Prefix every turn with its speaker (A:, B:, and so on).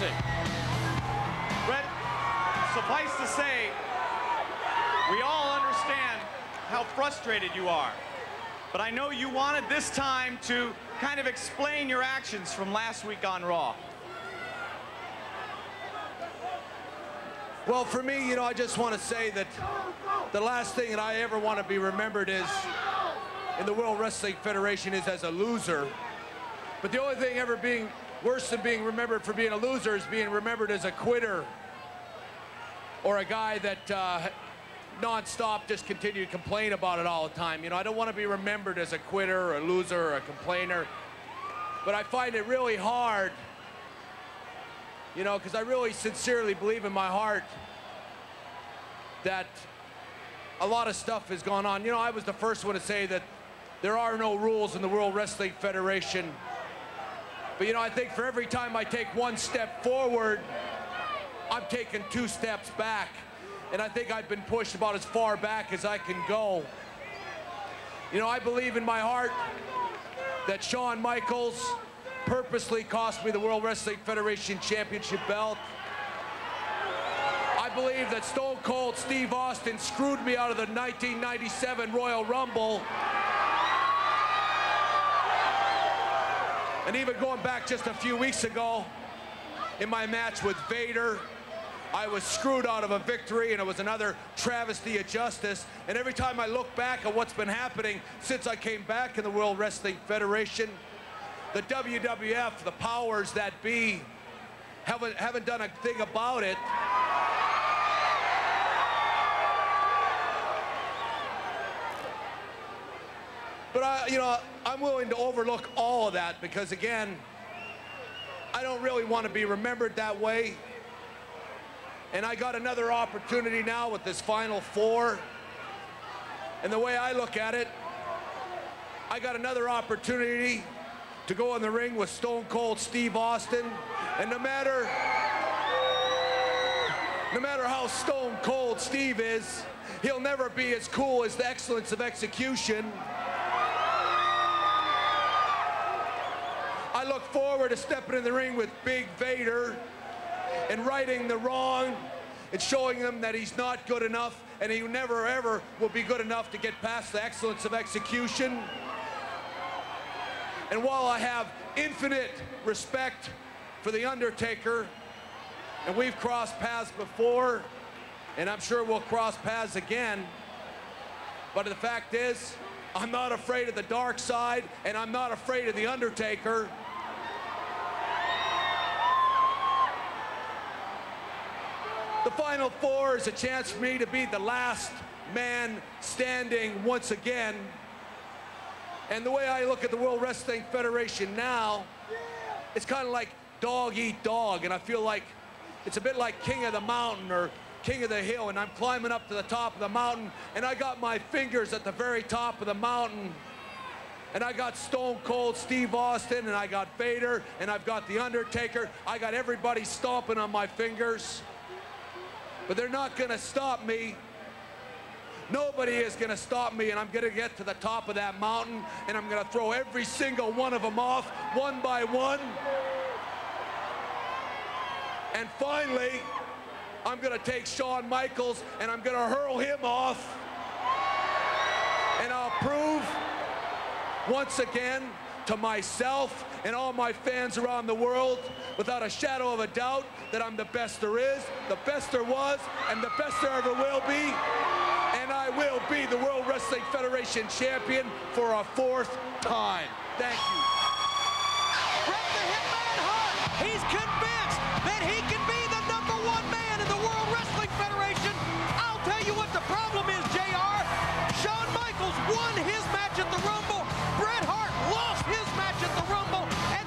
A: controversy.
B: Bret, suffice to say, we all understand how frustrated you are. But I know you wanted this time to kind of explain your actions from last week on Raw.
C: Well, for me, you know, I just want to say that the last thing that I ever want to be remembered is in the World Wrestling Federation is as a loser. But the only thing ever being worse than being remembered for being a loser is being remembered as a quitter or a guy that non-stop just continue to complain about it all the time. You know, I don't want to be remembered as a quitter or a loser or a complainer. But I find it really hard, you know, because I really sincerely believe in my heart that a lot of stuff has gone on. You know, I was the first one to say that there are no rules in the World Wrestling Federation. But, you know, I think for every time I take one step forward, I'm taking 2 steps back. And I think I've been pushed about as far back as I can go. You know, I believe in my heart that Shawn Michaels purposely cost me the World Wrestling Federation Championship belt. I believe that Stone Cold Steve Austin screwed me out of the 1997 Royal Rumble. And even going back just a few weeks ago, in my match with Vader, I was screwed out of a victory, and it was another travesty of justice. And every time I look back at what's been happening since I came back in the World Wrestling Federation, the WWF, the powers that be, haven't done a thing about it. But you know, I'm willing to overlook all of that because, again, I don't really want to be remembered that way. And I got another opportunity now with this Final Four. And the way I look at it, I got another opportunity to go in the ring with Stone Cold Steve Austin. And no matter how Stone Cold Steve is, he'll never be as cool as the Excellence of Execution. I look forward to stepping in the ring with Big Vader and righting the wrong and showing him that he's not good enough and he never ever will be good enough to get past the Excellence of Execution. And while I have infinite respect for The Undertaker, and we've crossed paths before, and I'm sure we'll cross paths again, but the fact is, I'm not afraid of the dark side, and I'm not afraid of The Undertaker. The Final Four is a chance for me to be the last man standing once again. And the way I look at the World Wrestling Federation now, it's kind of like dog eat dog, and I feel like it's a bit like King of the Mountain or King of the Hill, and I'm climbing up to the top of the mountain, and I got my fingers at the very top of the mountain. And I got Stone Cold Steve Austin, and I got Vader, and I've got The Undertaker. I got everybody stomping on my fingers. But they're not gonna stop me. Nobody is gonna stop me, and I'm gonna get to the top of that mountain, and I'm gonna throw every single one of them off, one by one. And finally, I'm gonna take Shawn Michaels, and I'm gonna hurl him off. And I'll prove, once again, to myself and all my fans around the world, without a shadow of a doubt, that I'm the best there is, the best there was, and the best there ever will be. And I will be the World Wrestling Federation champion for a 4th time. Thank you.
D: Bret the Hitman Hart, he's convinced that he can be the #1 man in the World Wrestling Federation. I'll tell you what the problem is, JR. Shawn Michaels won his match at the Rumble. Bret Hart lost his match at the Rumble. And